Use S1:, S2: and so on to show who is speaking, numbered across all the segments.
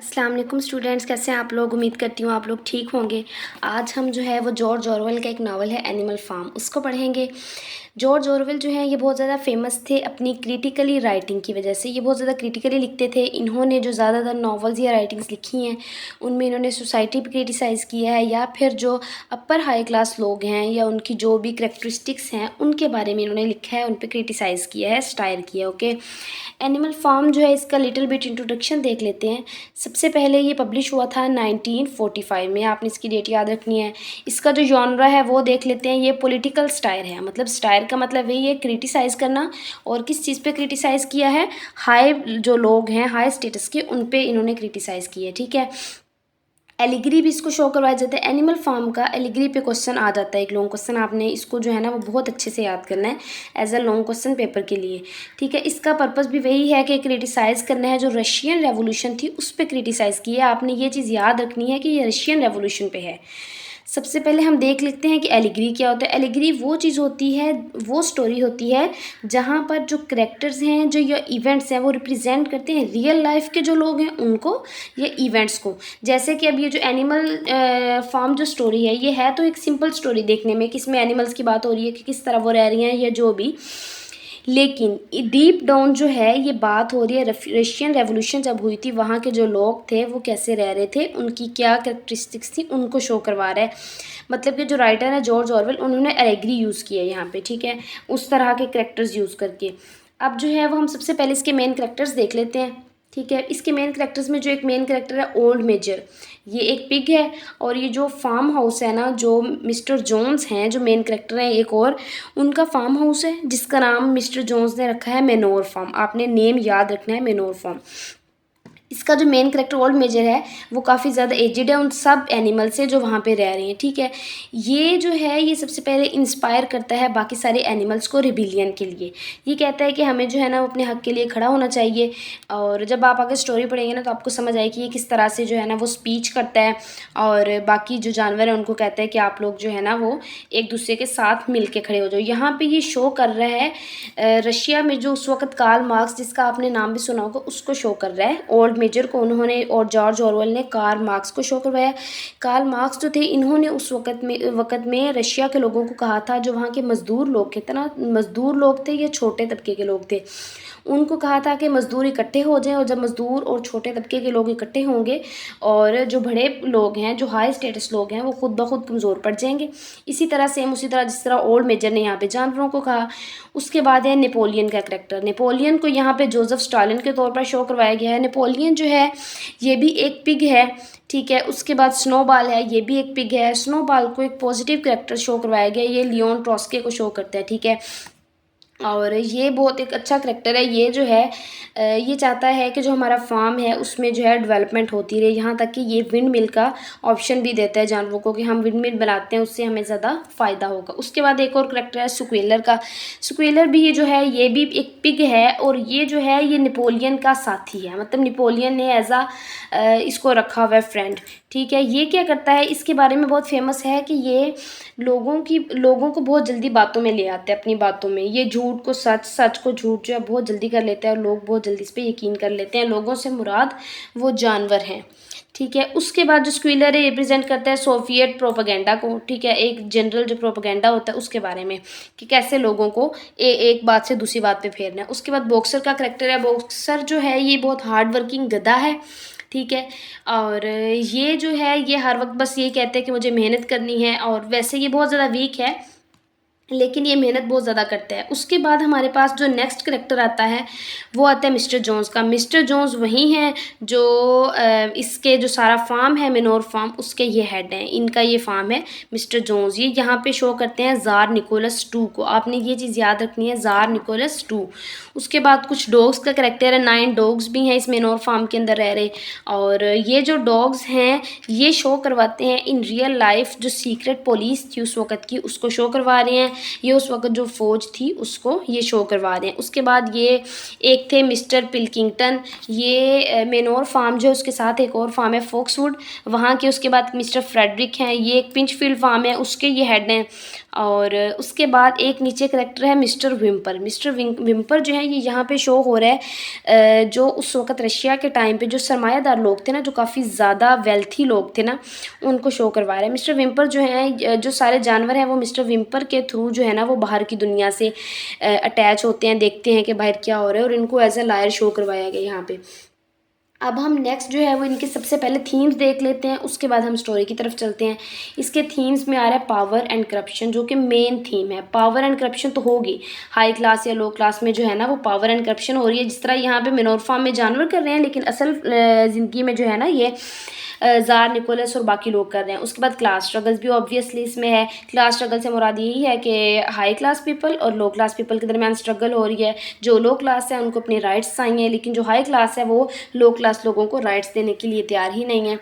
S1: अस्सलाम वालेकुम स्टूडेंट्स, कैसे हैं आप लोग। उम्मीद करती हूँ आप लोग ठीक होंगे। आज हम जो है वो जॉर्ज ऑरवेल का एक नावल है एनिमल फार्म, उसको पढ़ेंगे। जॉर्ज ऑरवेल जो है ये बहुत ज़्यादा फेमस थे अपनी क्रिटिकली राइटिंग की वजह से। ये बहुत ज़्यादा क्रिटिकली लिखते थे। इन्होंने जो ज़्यादातर नॉवेल्स या राइटिंग्स लिखी हैं उनमें इन्होंने सोसाइटी पर क्रिटिसाइज़ किया है, या फिर जो अपर हाई क्लास लोग हैं या उनकी जो भी करेक्टरिस्टिक्स हैं उनके बारे में इन्होंने लिखा है, उन पर क्रिटिसाइज़ किया है, स्टायर किया। ओके, एनिमल फार्म जो है इसका लिटिल बिट इंट्रोडक्शन देख लेते हैं। सबसे पहले ये पब्लिश हुआ था 1945 में, आपने इसकी डेट याद रखनी है। इसका जो जॉनरा है वो देख लेते हैं। ये पॉलिटिकल स्टायर है, मतलब स्टायर का मतलब यही है क्रिटिसाइज़ करना। और किस चीज़ पे क्रिटिसाइज़ किया है? हाई जो लोग हैं हाई स्टेटस के, उन पे इन्होंने क्रिटिसाइज़ किया है। ठीक है, एलिग्री भी इसको शो करवाया जाता है। एनिमल फार्म का एलिग्री पे क्वेश्चन आ जाता है, एक लॉन्ग क्वेश्चन। आपने इसको जो है ना वो बहुत अच्छे से याद करना है as a long question paper के लिए। ठीक है, इसका पर्पस भी वही है कि क्रिटिसाइज़ करना है जो रशियन रेवोल्यूशन थी उस पर क्रिटिसाइज़ किया। आपने ये चीज़ याद रखनी है कि ये रशियन रेवोल्यूशन पे है। सबसे पहले हम देख लेते हैं कि एलिग्री क्या होता है। एलिग्री वो चीज़ होती है, वो स्टोरी होती है जहाँ पर जो करेक्टर्स हैं, जो ये इवेंट्स हैं, वो रिप्रेजेंट करते हैं रियल लाइफ के जो लोग हैं उनको, ये इवेंट्स को। जैसे कि अब ये जो एनिमल फार्म जो स्टोरी है, ये है तो एक सिंपल स्टोरी देखने में कि इसमें एनिमल्स की बात हो रही है कि किस तरह वो रह रही हैं या जो भी। लेकिन डीप डाउन जो है ये बात हो रही है रशियन रेवोल्यूशन जब हुई थी, वहाँ के जो लोग थे वो कैसे रह रहे थे, उनकी क्या कैरेक्टरिस्टिक्स थी, उनको शो करवा रहा है। मतलब कि जो राइटर है जॉर्ज ऑरवेल, उन्होंने एलेग्री यूज़ किया है यहाँ पे। ठीक है, उस तरह के करेक्टर्स यूज़ करके। अब जो है वो हम सबसे पहले इसके मेन करेक्टर्स देख लेते हैं। ठीक है, इसके मेन करेक्टर्स में जो एक मेन करेक्टर है ओल्ड मेजर, ये एक पिग है। और ये जो फार्म हाउस है ना, जो मिस्टर जोन्स हैं जो मेन करेक्टर हैं एक और, उनका फार्म हाउस है जिसका नाम मिस्टर जोन्स ने रखा है मैनोर फार्म। आपने नेम याद रखना है, मैनोर फार्म। इसका जो मेन करेक्टर ओल्ड मेजर है वो काफ़ी ज़्यादा एजिड है उन सब एनिमल से जो वहाँ पे रह रही हैं। ठीक है, ये जो है ये सबसे पहले इंस्पायर करता है बाकी सारे एनिमल्स को रिबिलियन के लिए। ये कहता है कि हमें जो है ना वो अपने हक़ के लिए खड़ा होना चाहिए। और जब आप आगे स्टोरी पढ़ेंगे ना तो आपको समझ आएगी कि ये किस तरह से जो है ना वो स्पीच करता है और बाकी जो जानवर हैं उनको कहता है कि आप लोग जो है ना वो एक दूसरे के साथ मिल के खड़े हो जाओ। यहाँ पर ये शो कर रहा है रशिया में जो उस वक़्त कार्ल मार्क्स, जिसका आपने नाम भी सुना होगा, उसको शो कर रहा है। ओल्ड मेजर को उन्होंने और जॉर्ज ऑरवेल ने कार्ल मार्क्स को शो करवाया। कार्ल मार्क्स जो थे इन्होंने उस वक़्त में रशिया के लोगों को कहा था, जो वहाँ के मज़दूर लोग थे ना, मज़दूर लोग थे, ये छोटे तबके के लोग थे, उनको कहा था कि मज़दूर इकट्ठे हो जाएं। और जब मज़दूर और छोटे तबके के लोग इकट्ठे होंगे और जो बड़े लोग हैं, जो हाई स्टेटस लोग हैं, वो खुद ब खुद कमज़ोर पड़ जाएंगे। इसी तरह सेम उसी तरह जिस तरह ओल्ड मेजर ने यहाँ पे जानवरों को कहा। उसके बाद है नेपोलियन का करैक्टर। नेपोलियन को यहाँ पे जोसेफ स्टालिन के तौर पर शो करवाया गया है। नेपोलियन जो है ये भी एक पिग है। ठीक है, उसके बाद स्नोबॉल है, ये भी एक पिग है। स्नोबॉल को एक पॉजिटिव कैरेक्टर शो करवाया गया, ये लियोन ट्रॉट्स्की को शो करता है। ठीक है, और ये बहुत एक अच्छा करैक्टर है। ये जो है ये चाहता है कि जो हमारा फार्म है उसमें जो है डेवलपमेंट होती रहे, यहाँ तक कि ये विंड मिल का ऑप्शन भी देता है जानवरों को कि हम विंड मिल बनाते हैं, उससे हमें ज़्यादा फ़ायदा होगा। उसके बाद एक और करैक्टर है स्क्वेलर का। स्क्वेलर भी ये जो है ये भी एक पिग है और ये जो है ये नेपोलियन का साथी है, मतलब नेपोलियन ने एज आ इसको रखा हुआ है फ्रेंड। ठीक है, ये क्या करता है, इसके बारे में बहुत फेमस है कि ये लोगों को बहुत जल्दी बातों में ले आते हैं, अपनी बातों में। ये झूठ को सच, सच को झूठ जो है बहुत जल्दी कर लेते हैं और लोग बहुत जल्दी इस पर यकीन कर लेते हैं। लोगों से मुराद वो जानवर हैं। ठीक है, उसके बाद जो स्क्वेलर है रिप्रेजेंट करता है सोवियत प्रोपेगेंडा को। ठीक है, एक जनरल जो प्रोपेगेंडा होता है उसके बारे में कि कैसे लोगों को एक बात से दूसरी बात पे फेरना है। उसके बाद बॉक्सर का करैक्टर है। बॉक्सर जो है ये बहुत हार्ड वर्किंग गधा है। ठीक है, और ये जो है ये हर वक्त बस यही कहते हैं कि मुझे मेहनत करनी है, और वैसे ये बहुत ज़्यादा वीक है लेकिन ये मेहनत बहुत ज़्यादा करता है। उसके बाद हमारे पास जो नेक्स्ट करैक्टर आता है वो आता है मिस्टर जोन्स का। मिस्टर जोन्स वही हैं जो इसके जो सारा फार्म है मैनोर फार्म, उसके ये हेड हैं, इनका ये फार्म है मिस्टर जोन्स। ये यहाँ पे शो करते हैं ज़ार निकोलस टू को। आपने ये चीज़ याद रखनी है, ज़ार निकोलस टू। उसके बाद कुछ डॉग्स का करैक्टर है। 9 डॉग्स भी हैं इस मैनोर फार्म के अंदर रह रहे, और ये जो डॉग्स हैं ये शो करवाते हैं इन रियल लाइफ जो सीक्रेट पुलिस थी उस वक़्त की, उसको शो करवा रहे हैं। ये उस वक्त जो फ़ौज थी उसको ये शो करवा रहे हैं। उसके बाद ये एक थे मिस्टर पिल्किंगटन। ये मैनोर फार्म जो है उसके साथ एक और फार्म है फॉक्सवुड, वहाँ के। उसके बाद मिस्टर फ्रेडरिक हैं, ये एक पिंचफील्ड फार्म है, उसके ये हेड हैं। और उसके बाद एक नीचे करेक्टर है मिस्टर विम्पर। मिस्टर विम्पर जो है ये यहाँ पे शो हो रहा है, जो उस वक़्त रशिया के टाइम पे जो सरमायादार लोग थे ना, जो काफ़ी ज़्यादा वेल्थी लोग थे ना, उनको शो करवा रहा है। मिस्टर विम्पर जो है, जो सारे जानवर हैं वो मिस्टर विम्पर के थ्रू जो है ना वो बाहर की दुनिया से अटैच होते हैं, देखते हैं कि बाहर क्या हो रहा है, और इनको एज ए लायर शो करवाया गया यहाँ पे। अब हम नेक्स्ट जो है वो इनके सबसे पहले थीम्स देख लेते हैं, उसके बाद हम स्टोरी की तरफ चलते हैं। इसके थीम्स में आ रहा है पावर एंड करप्शन, जो कि मेन थीम है। पावर एंड करप्शन तो होगी, हाई क्लास या लो क्लास में जो है ना वो पावर एंड करप्शन हो रही है। जिस तरह यहाँ पे मिनोर फार्म में जानवर कर रहे हैं, लेकिन असल ज़िंदगी में जो है ना ये ज़ार निकोलस और बाकी लोग कर रहे हैं। उसके बाद क्लास स्ट्रगल्स भी ऑब्वियसली इसमें है। क्लास स्ट्रगल से मुराद यही है कि हाई क्लास पीपल और लो क्लास पीपल के दरमियान स्ट्रगल हो रही है। जो लो क्लास है उनको अपने राइट्स चाहिए, लेकिन जो हाई क्लास है वो लो क्लास लोगों को राइट्स देने के लिए तैयार ही नहीं है।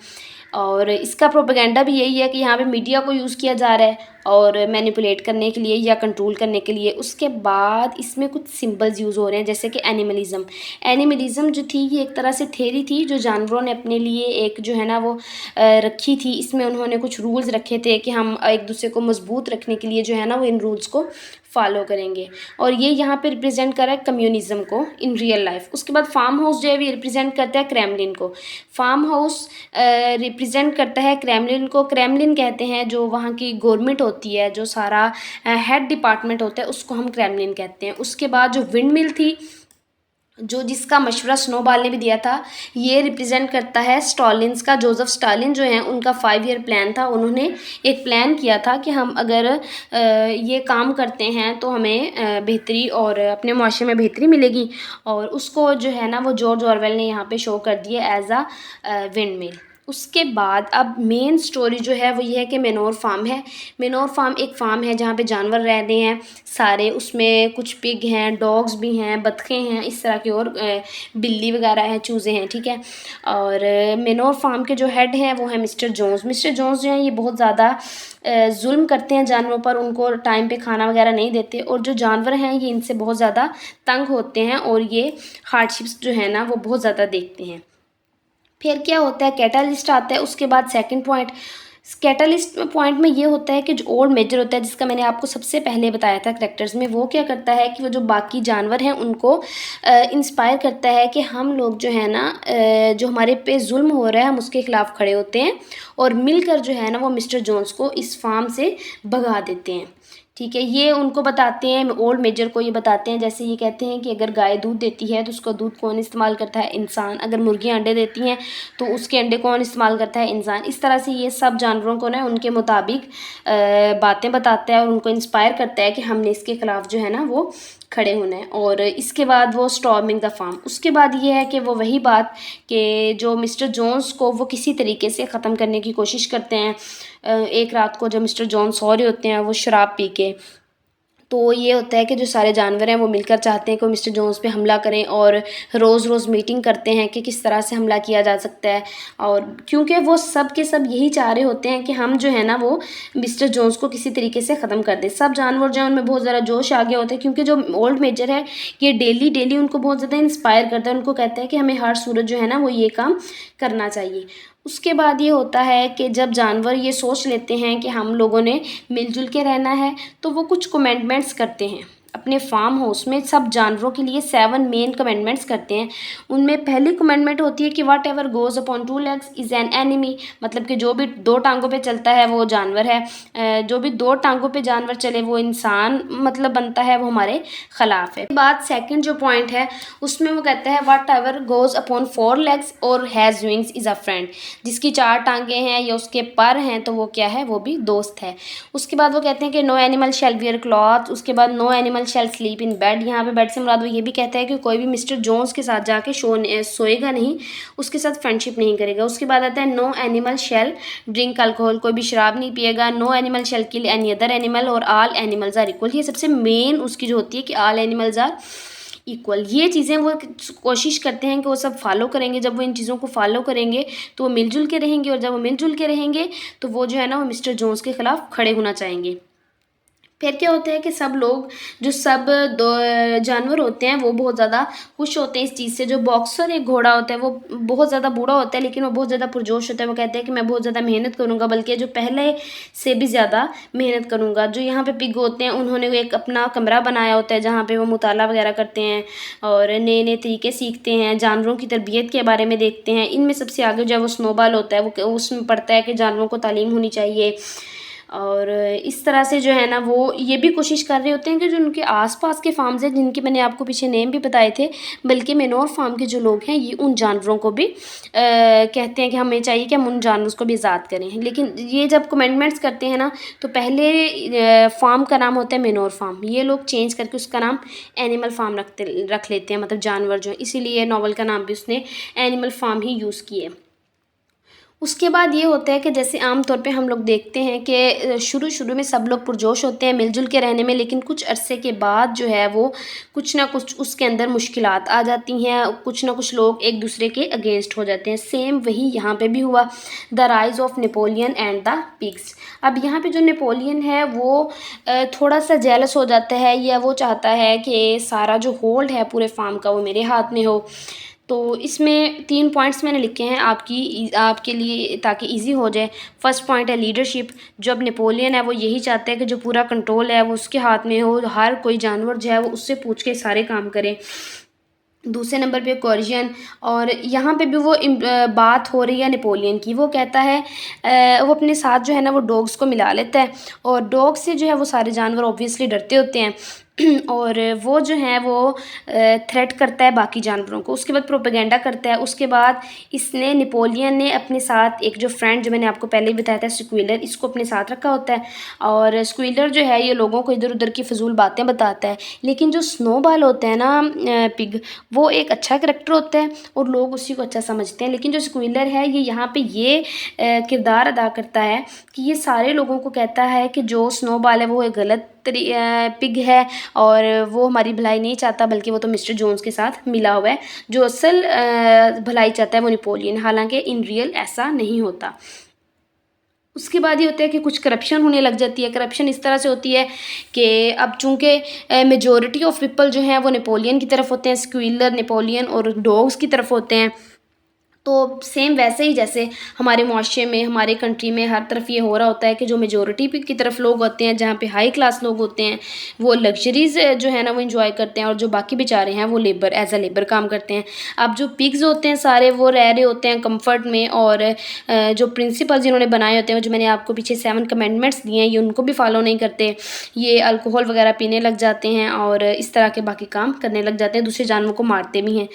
S1: और इसका प्रोपेगेंडा भी यही है कि यहाँ पे मीडिया को यूज़ किया जा रहा है और मैनिपुलेट करने के लिए या कंट्रोल करने के लिए। उसके बाद इसमें कुछ सिंबल्स यूज़ हो रहे हैं, जैसे कि एनिमलिज्म। एनिमलिज्म जो थी ये एक तरह से थ्योरी थी जो जानवरों ने अपने लिए एक जो है ना वो रखी थी। इसमें उन्होंने कुछ रूल्स रखे थे कि हम एक दूसरे को मजबूत रखने के लिए जो है ना वो इन रूल्स को फॉलो करेंगे, और ये यहाँ पे रिप्रेजेंट कर रहा है कम्युनिज्म को इन रियल लाइफ। उसके बाद फार्म हाउस जो है ये रिप्रेजेंट करता है क्रेमलिन को। फार्म हाउस रिप्रेजेंट करता है क्रेमलिन को। क्रेमलिन कहते हैं जो वहाँ की गवर्नमेंट होती है, जो सारा हेड डिपार्टमेंट होता है, उसको हम क्रेमलिन कहते हैं। उसके बाद जो विंड मिल थी, जो जिसका मशवरा स्नोबॉल ने भी दिया था, ये रिप्रेजेंट करता है स्टालिन्स का। जोसेफ स्टालिन जो हैं उनका 5 ईयर प्लान था। उन्होंने एक प्लान किया था कि हम अगर ये काम करते हैं तो हमें बेहतरी और अपने मुआशरे में बेहतरी मिलेगी, और उसको जो है ना वो जॉर्ज ऑरवेल ने यहाँ पे शो कर दिया एज अ विंड मिल। उसके बाद अब मेन स्टोरी जो है वो ये है कि मेनोर फार्म है। मेनोर फार्म एक फार्म है जहाँ पे जानवर रह रहे हैं सारे। उसमें कुछ पिग हैं, डॉग्स भी हैं, बतखें हैं, इस तरह की, और बिल्ली वगैरह है, चूज़े हैं, ठीक है। और मेनोर फार्म के जो हेड हैं वो है मिस्टर जोन्स। मिस्टर जोन्स जो हैं ये बहुत ज़्यादा जुल्म करते हैं जानवरों पर, उनको टाइम पे खाना वगैरह नहीं देते, और जो जानवर हैं ये इनसे बहुत ज़्यादा तंग होते हैं, और ये हार्डशिप्स जो है ना वो बहुत ज़्यादा देखते हैं। फिर क्या होता है, कैटालिस्ट आता है। उसके बाद सेकंड पॉइंट, कैटालिस्ट पॉइंट में ये होता है कि जो ओल्ड मेजर होता है, जिसका मैंने आपको सबसे पहले बताया था करेक्टर्स में, वो क्या करता है कि वो जो बाकी जानवर हैं उनको इंस्पायर करता है कि हम लोग जो है ना जो हमारे पे जुल्म हो रहा है हम उसके ख़िलाफ़ खड़े होते हैं, और मिलकर जो है ना वो मिस्टर जोन्स को इस फार्म से भगा देते हैं, ठीक है। ये उनको बताते हैं, ओल्ड मेजर को ये बताते हैं। जैसे ये कहते हैं कि अगर गाय दूध देती है तो उसका दूध कौन इस्तेमाल करता है? इंसान। अगर मुर्गियाँ अंडे देती हैं तो उसके अंडे कौन इस्तेमाल करता है? इंसान। इस तरह से ये सब जानवरों को ना उनके मुताबिक बातें बताता है और उनको इंस्पायर करता है कि हमने इसके ख़िलाफ़ जो है ना वो खड़े होना है। और इसके बाद वो स्टॉर्मिंग द फार्म। उसके बाद ये है कि वो वही बात कि जो मिस्टर जोन्स को वो किसी तरीके से ख़त्म करने की कोशिश करते हैं। एक रात को जब मिस्टर जोन्स सो रहे होते हैं वो शराब पी के, तो ये होता है कि जो सारे जानवर हैं वो मिलकर चाहते हैं कि मिस्टर जोन्स पे हमला करें, और रोज़ रोज़ मीटिंग करते हैं कि किस तरह से हमला किया जा सकता है। और क्योंकि वो सब के सब यही चाह रहे होते हैं कि हम जो है ना वो मिस्टर जोन्स को किसी तरीके से ख़त्म कर दें। सब जानवर जो हैं उनमें बहुत ज़्यादा जोश आ गया होता है, क्योंकि जो ओल्ड मेजर है ये डेली डेली उनको बहुत ज़्यादा इंस्पायर करता है। उनको कहता है कि हमें हर सूरत जो है ना वो ये काम करना चाहिए। उसके बाद ये होता है कि जब जानवर ये सोच लेते हैं कि हम लोगों ने मिलजुल के रहना है, तो वो कुछ कमेंडमेंट्स करते हैं अपने फार्म हाउस में। सब जानवरों के लिए 7 मेन कमेंडमेंट्स करते हैं। उनमें पहली कमेंडमेंट होती है कि whatever goes upon 2 legs is an enemy, मतलब कि जो भी 2 टांगों पे चलता है वो जानवर है। जो भी 2 टांगों पे जानवर चले वो इंसान मतलब बनता है, वो हमारे ख़िलाफ़ है। बात सेकंड जो पॉइंट है उसमें वो कहता है वाट एवर गोज़ अपॉन 4 लेग्स और has wings is a friend. जिसकी 4 टांगें हैं या उसके पर हैं तो वो क्या है, वो भी दोस्त है। उसके बाद वो कहते हैं कि no animal shall wear cloth. उसके बाद no animal shall sleep in bed. यहाँ पे बेड से मुराद वो ये भी कहता है कि कोई भी मिस्टर जोन्स के साथ जाके सोएगा नहीं, उसके साथ फ्रेंडशिप नहीं करेगा। उसके बाद आता है नो एनिमल शैल ड्रिंक अल्कोहल, कोई भी शराब नहीं पिएगा। No animal shall kill any other animal, और ऑल एनिमल्स आर इक्वल। ये सबसे मेन उसकी जो होती है कि ऑल एनिमल्स आर इक्वल। ये चीज़ें वो कोशिश करते हैं कि वो सब फॉलो करेंगे। जब वो इन चीज़ों को फॉलो करेंगे तो वो मिलजुल के रहेंगे, और जब वो मिलजुल के रहेंगे तो वो जो है ना वो मिस्टर जोन्स के ख़िलाफ़ खड़े होना चाहेंगे। फिर क्या होता है कि सब लोग जो सब दो जानवर होते हैं वो बहुत ज़्यादा खुश होते हैं इस चीज़ से। जो बॉक्सर एक घोड़ा होता है वो बहुत ज़्यादा बूढ़ा होता है, लेकिन वो बहुत ज़्यादा पुरजोश होता है। वो कहते हैं कि मैं बहुत ज़्यादा मेहनत करूँगा, बल्कि जो पहले से भी ज़्यादा मेहनत करूँगा। जो यहाँ पे पिग होते हैं उन्होंने एक अपना कमरा बनाया होता है जहाँ पे वो मुताला वगैरह करते हैं और नए नए तरीके सीखते हैं, जानवरों की तरबियत के बारे में देखते हैं। इनमें सबसे आगे जो है वो स्नोबॉल होता है, वो उसमें पढ़ता है कि जानवरों को तालीम होनी चाहिए। और इस तरह से जो है ना वो ये भी कोशिश कर रहे होते हैं कि जो उनके आसपास के फार्म्स हैं, जिनके मैंने आपको पीछे नेम भी बताए थे, बल्कि मैनोर फार्म के जो लोग हैं ये उन जानवरों को भी कहते हैं कि हमें चाहिए कि हम उन जानवरों को भी आज़ाद करें। लेकिन ये जब कमेंटमेंट्स करते हैं ना, तो पहले फार्म का नाम होता है मैनोर फार्म, ये लोग चेंज करके उसका नाम एनिमल फार्म रख लेते हैं, मतलब जानवर जो है, इसीलिए नॉवल का नाम भी उसने एनिमल फार्म ही यूज़ किए। उसके बाद ये होता है कि जैसे आम तौर पे हम लोग देखते हैं कि शुरू में सब लोग पुरजोश होते हैं मिलजुल के रहने में, लेकिन कुछ अरसे के बाद जो है वो कुछ ना कुछ उसके अंदर मुश्किलात आ जाती हैं, कुछ ना कुछ लोग एक दूसरे के अगेंस्ट हो जाते हैं। सेम वही यहाँ पे भी हुआ, the rise of Napoleon and the pigs. अब यहाँ पे जो नेपोलियन है वो थोड़ा सा जेलस हो जाता है, या वो चाहता है कि सारा जो होल्ड है पूरे फार्म का वो मेरे हाथ में हो। तो इसमें 3 पॉइंट्स मैंने लिखे हैं आपके लिए ताकि इजी हो जाए। फर्स्ट पॉइंट है लीडरशिप। जो अब नेपोलियन है वो यही चाहता है कि जो पूरा कंट्रोल है वो उसके हाथ में हो, हर कोई जानवर जो है वो उससे पूछ के सारे काम करे। दूसरे नंबर पे कोरिजियन, और यहाँ पे भी वो बात हो रही है नेपोलियन की। वो कहता है वो अपने साथ जो है ना वो डॉग्स को मिला लेता है, और डॉग से जो है वो सारे जानवर ऑब्वियसली डरते होते हैं और वो जो है वो थ्रेट करता है बाकी जानवरों को। उसके बाद प्रोपेगेंडा करता है। उसके बाद इसने नेपोलियन ने अपने साथ एक जो फ्रेंड जो मैंने आपको पहले ही बताया था स्क्विलर, इसको अपने साथ रखा होता है। और स्क्विलर जो है ये लोगों को इधर उधर की फजूल बातें बताता है। लेकिन जो स्नोबॉल होता है ना पिग, वो एक अच्छा करैक्टर होता है और लोग उसी को अच्छा समझते हैं। लेकिन जो स्क्विलर है ये यहाँ पे ये किरदार अदा करता है कि ये सारे लोगों को कहता है कि जो स्नोबॉल है वो एक गलत पिग है और वो हमारी भलाई नहीं चाहता, बल्कि वो तो मिस्टर जोन्स के साथ मिला हुआ है। जो असल भलाई चाहता है वो नेपोलियन, हालांकि इन रियल ऐसा नहीं होता। उसके बाद ये होता है कि कुछ करप्शन होने लग जाती है। करप्शन इस तरह से होती है कि अब चूंकि मेजॉरिटी ऑफ पीपल जो हैं वो नेपोलियन की तरफ होते हैं, स्क्विलर नेपोलियन और डॉग्स की तरफ होते हैं। तो सेम वैसे ही जैसे हमारे मुआशरे में, हमारे कंट्री में हर तरफ ये हो रहा होता है कि जो मेजॉरिटी की तरफ लोग होते हैं, जहाँ पे हाई क्लास लोग होते हैं, वो लग्जरीज जो है ना वो इंजॉय करते हैं, और जो बाकी बेचारे हैं वो लेबर एज अ लेबर काम करते हैं। अब जो पिग्स होते हैं सारे वो रह रहे होते हैं कंफर्ट में, और जो प्रिंसिपल्स इन्होंने बनाए होते हैं, जो मैंने आपको पीछे 7 कमेंडमेंट्स दिए हैं, ये उनको भी फॉलो नहीं करते। ये अल्कोहल वगैरह पीने लग जाते हैं और इस तरह के बाकी काम करने लग जाते हैं, दूसरे जानवरों को मारते भी हैं।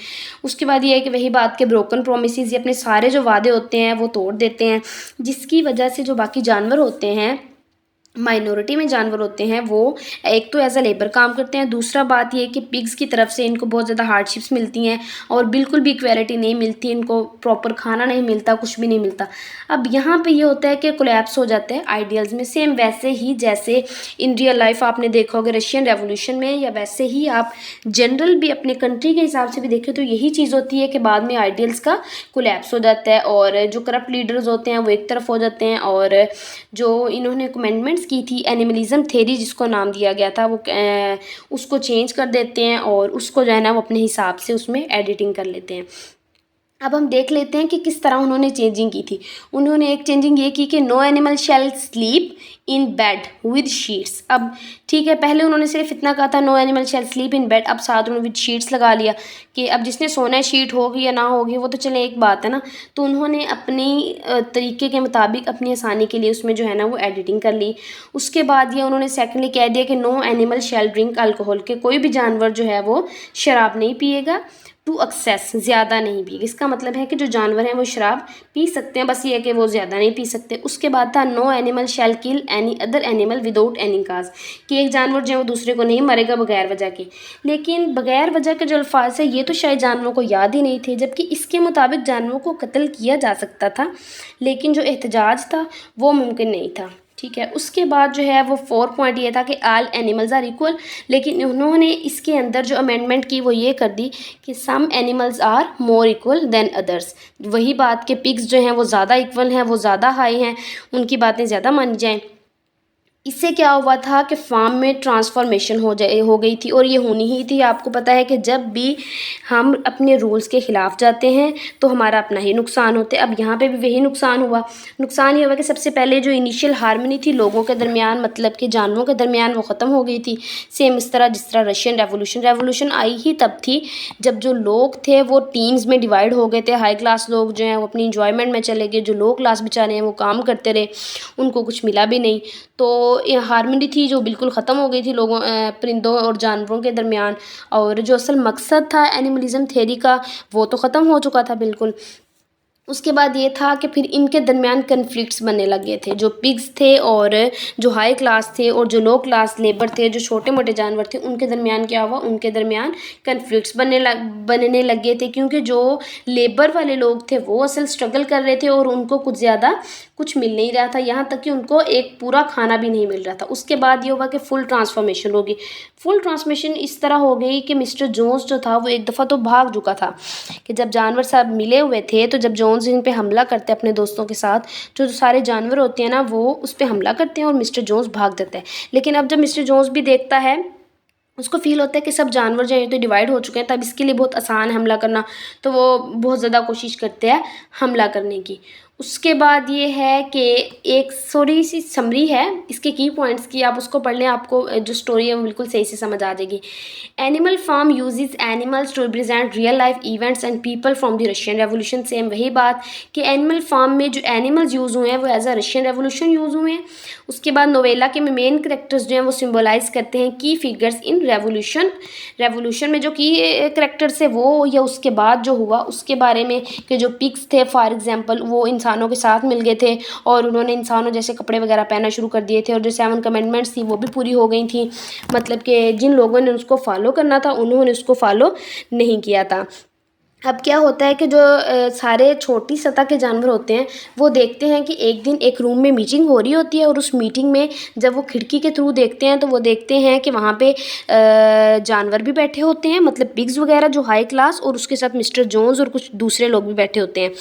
S1: उसके बाद ये है कि वही बात के ब्रोकन प्रोमिसेस, ये अपने सारे जो वादे होते हैं वो तोड़ देते हैं, जिसकी वजह से जो बाकी जानवर होते हैं, माइनॉरिटी में जानवर होते हैं, वो एक तो एज अ लेबर काम करते हैं। दूसरा बात ये है कि पिग्स की तरफ से इनको बहुत ज़्यादा हार्डशिप्स मिलती हैं और बिल्कुल भी इक्वालिटी नहीं मिलती, इनको प्रॉपर खाना नहीं मिलता, कुछ भी नहीं मिलता। अब यहाँ पे ये होता है कि कोलैप्स हो जाता है आइडियल्स में, सेम वैसे ही जैसे इन रियल लाइफ आपने देखा होगा रशियन रेवोल्यूशन में, या वैसे ही आप जनरल भी अपने कंट्री के हिसाब से भी देखें तो यही चीज़ होती है कि बाद में आइडियल्स का कोलैप्स हो जाता है और जो करप्ट लीडर्स होते हैं वो एक तरफ हो जाते हैं, और जो इन्होंने कमेंडमेंट्स की थी एनिमलिज्म थ्योरी जिसको नाम दिया गया था, वो उसको चेंज कर देते हैं और उसको जो है ना वो अपने हिसाब से उसमें एडिटिंग कर लेते हैं। अब हम देख लेते हैं कि किस तरह उन्होंने चेंजिंग की थी। उन्होंने एक चेंजिंग ये की कि no animal shall sleep in bed with sheets. अब ठीक है, पहले उन्होंने सिर्फ इतना कहा था no animal shall sleep in bed, अब साथ उन्होंने विद शीट्स लगा लिया कि अब जिसने सोना है शीट होगी या ना होगी वो तो चले एक बात है ना। तो उन्होंने अपनी तरीके के मुताबिक अपनी आसानी के लिए उसमें जो है ना वो एडिटिंग कर ली। उसके बाद ये उन्होंने सेकेंडली कह दिया कि नो एनिमल शैल ड्रिंक अल्कोहल, के कोई भी जानवर जो है वो शराब नहीं पिएगा, टू एक्सेस, ज़्यादा नहीं पिएगा। इसका मतलब है कि जो जानवर हैं वो शराब पी सकते हैं, बस ये है कि वो ज़्यादा नहीं पी सकते। उसके बाद था no animal shall kill any other animal without any cause, कि एक जानवर जो है वो दूसरे को नहीं मारेगा बगैर वजह के। लेकिन बगैर वजह के जो अल्फाज है ये तो शायद जानवरों को याद ही नहीं थे, जबकि इसके मुताबिक जानवरों को कत्ल किया जा सकता था, लेकिन जो एहतजाज था वो मुमकिन नहीं था। ठीक है, उसके बाद जो है वो 4 पॉइंट ये था कि ऑल एनिमल्स आर इक्वल, लेकिन उन्होंने इसके अंदर जो अमेंडमेंट की वो ये कर दी कि some animals are more equal than others. वही बात के पिग्स जो हैं वो ज़्यादा इक्वल हैं, वो ज़्यादा हाई हैं, उनकी बातें ज़्यादा मानी जाएँ। इससे क्या हुआ था कि फार्म में ट्रांसफॉर्मेशन हो गई थी, और ये होनी ही थी। आपको पता है कि जब भी हम अपने रूल्स के ख़िलाफ़ जाते हैं तो हमारा अपना ही नुकसान होता है। अब यहाँ पे भी वही नुकसान हुआ। नुकसान ये हुआ कि सबसे पहले जो इनिशियल हार्मनी थी लोगों के दरमियान, मतलब कि जानवरों के दरमियान, वो ख़त्म हो गई थी। सेम इस तरह जिस तरह रशियन रेवोल्यूशन आई ही तब थी जब जो लोग थे वो टीम्स में डिवाइड हो गए थे। हाई क्लास लोग जो हैं वो अपनी इंजॉयमेंट में चले गए, जो लो क्लास बेचारे हैं वो काम करते रहे, उनको कुछ मिला भी नहीं। तो ये हार्मनी थी जो बिल्कुल ख़त्म हो गई थी लोगों परिंदों और जानवरों के दरमियान, और जो असल मकसद था एनिमलिज़म थ्योरी का वो तो ख़त्म हो चुका था बिल्कुल। उसके बाद ये था कि फिर इनके दरमियान कन्फ्लिक्ट्स बनने लगे थे। जो पिग्स थे और जो हाई क्लास थे और जो लो क्लास लेबर थे, जो छोटे मोटे जानवर थे, उनके दरमियान क्या हुआ, उनके दरमियान कन्फ्लिक्ट्स बनने लगे थे, क्योंकि जो लेबर वाले लोग थे वो असल स्ट्रगल कर रहे थे और उनको कुछ ज़्यादा कुछ मिल नहीं रहा था, यहाँ तक कि उनको एक पूरा खाना भी नहीं मिल रहा था। उसके बाद ये हुआ कि फुल ट्रांसफॉर्मेशन होगी। फुल ट्रांसफॉर्मेशन इस तरह हो गई कि मिस्टर जोन्स जो था वो एक दफ़ा तो भाग चुका था, कि जब जानवर सब मिले हुए थे तो जब जोन्स इन पे हमला करते हैं अपने दोस्तों के साथ, जो सारे जानवर होते हैं ना वो उस पर हमला करते हैं और मिस्टर जोन्स भाग देता है। लेकिन अब जब मिस्टर जोन्स भी देखता है, उसको फ़ील होता है कि सब जानवर जो हैं तो डिवाइड हो चुके हैं, तब इसके लिए बहुत आसान है हमला करना, तो वो बहुत ज़्यादा कोशिश करते हैं हमला करने की। उसके बाद ये है कि एक थोड़ी सी समरी है इसके की पॉइंट्स की, आप उसको पढ़ लें, आपको जो स्टोरी है वो बिल्कुल सही से समझ आ जाएगी। Animal Farm uses animals to represent real life events and people from the Russian revolution. Same वही बात कि एनिमल फार्म में जो एनिमल्स यूज़ हुए हैं वो as a Russian revolution use हुए हैं। उसके बाद नोवेला के मेन करेक्टर्स जो हैं वो सिम्बोलाइज करते हैं की फिगर्स इन रेवोल्यूशन में जो की करेक्टर्स है वो, या उसके बाद जो हुआ उसके बारे में, कि जो पिग्स थे फॉर एग्जांपल वो इंसानों के साथ मिल गए थे और उन्होंने इंसानों जैसे कपड़े वगैरह पहनना शुरू कर दिए थे, और जो 7 कमेंडमेंट्स थी वो भी पूरी हो गई थी। मतलब कि जिन लोगों ने उसको फॉलो करना था उन्होंने उसको फॉलो नहीं किया था। अब क्या होता है कि जो सारे छोटी सतह के जानवर होते हैं वो देखते हैं कि एक दिन एक रूम में मीटिंग हो रही होती है, और उस मीटिंग में जब वो खिड़की के थ्रू देखते हैं तो वो देखते हैं कि वहाँ पे जानवर भी बैठे होते हैं, मतलब पिग्स वगैरह जो हाई क्लास, और उसके साथ मिस्टर जोन्स और कुछ दूसरे लोग भी बैठे होते हैं।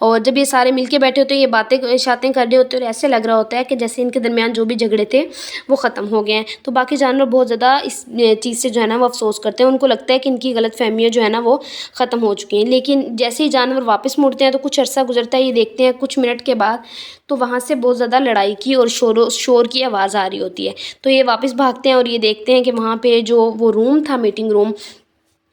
S1: और जब ये सारे मिलके बैठे होते हैं, ये बातें शातें कर रहे होते हैं, और ऐसे लग रहा होता है कि जैसे इनके दरमियान जो भी झगड़े थे वो ख़त्म हो गए हैं। तो बाकी जानवर बहुत ज़्यादा इस चीज़ से जो है ना वो अफसोस करते हैं, उनको लगता है कि इनकी गलतफहमियाँ जो है ना वो ख़त्म हो चुकी हैं। लेकिन जैसे ही जानवर वापस मुड़ते हैं तो कुछ अरसा गुजरता है, ये देखते हैं कुछ मिनट के बाद तो वहाँ से बहुत ज़्यादा लड़ाई की और शोर की आवाज़ आ रही होती है। तो ये वापस भागते हैं और ये देखते हैं कि वहाँ पे जो वो रूम था, मीटिंग रूम,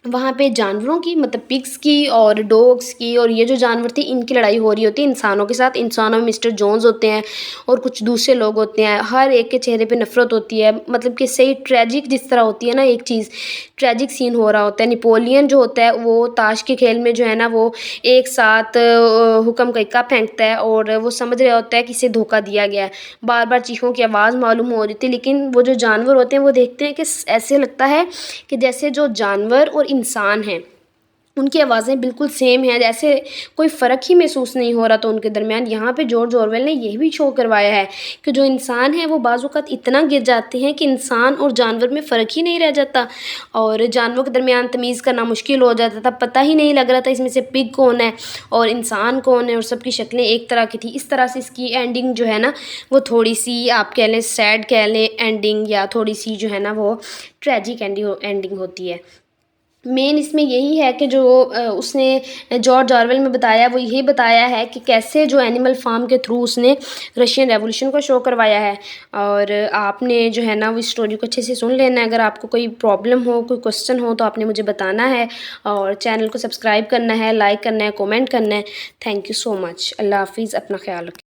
S1: वहाँ पे जानवरों की, मतलब पिग्स की और डॉग्स की, और ये जो जानवर थे इनकी लड़ाई हो रही होती है इंसानों के साथ। इंसानों में मिस्टर जोन्स होते हैं और कुछ दूसरे लोग होते हैं, हर एक के चेहरे पे नफ़रत होती है, मतलब कि सही ट्रेजिक जिस तरह होती है ना एक चीज़, ट्रेजिक सीन हो रहा होता है। नेपोलियन जो होता है वो ताश के खेल में जो है ना वो एक साथ हुक्म का इक्का फेंकता है और वो समझ रहा होता है कि इसे धोखा दिया गया है। बार बार चीखों की आवाज़ मालूम हो रही थी, लेकिन वो जो जानवर होते हैं वो देखते हैं कि ऐसे लगता है कि जैसे जो जानवर और इंसान हैं उनकी आवाज़ें बिल्कुल सेम हैं, जैसे कोई फ़र्क ही महसूस नहीं हो रहा था उनके दरमियान। यहाँ पे जॉर्ज ऑरवेल ने यही भी शो करवाया है कि जो इंसान है वो बाज़-औक़ात इतना गिर जाते हैं कि इंसान और जानवर में फ़र्क ही नहीं रह जाता, और जानवरों के दरमियान तमीज़ करना मुश्किल हो जाता था। पता ही नहीं लग रहा था इसमें से पिग कौन है और इंसान कौन है, और सबकी शक्लें एक तरह की थी। इस तरह से इसकी एंडिंग जो है ना वो थोड़ी-सी आप कह लें सैड कह लें एंडिंग, या थोड़ी-सी जो है ना वो ट्रेजिक एंडिंग होती है। मेन इसमें यही है कि जो उसने जॉर्ज ऑरवेल में बताया वो यही बताया है कि कैसे जो एनिमल फार्म के थ्रू उसने रशियन रेवोल्यूशन को शो करवाया है। और आपने जो है ना वो इस स्टोरी को अच्छे से सुन लेना है। अगर आपको कोई प्रॉब्लम हो, कोई क्वेश्चन हो तो आपने मुझे बताना है, और चैनल को सब्सक्राइब करना है, लाइक करना है, कमेंट करना है। Thank you so much. अल्लाह हाफ़िज़। अपना ख्याल रखें।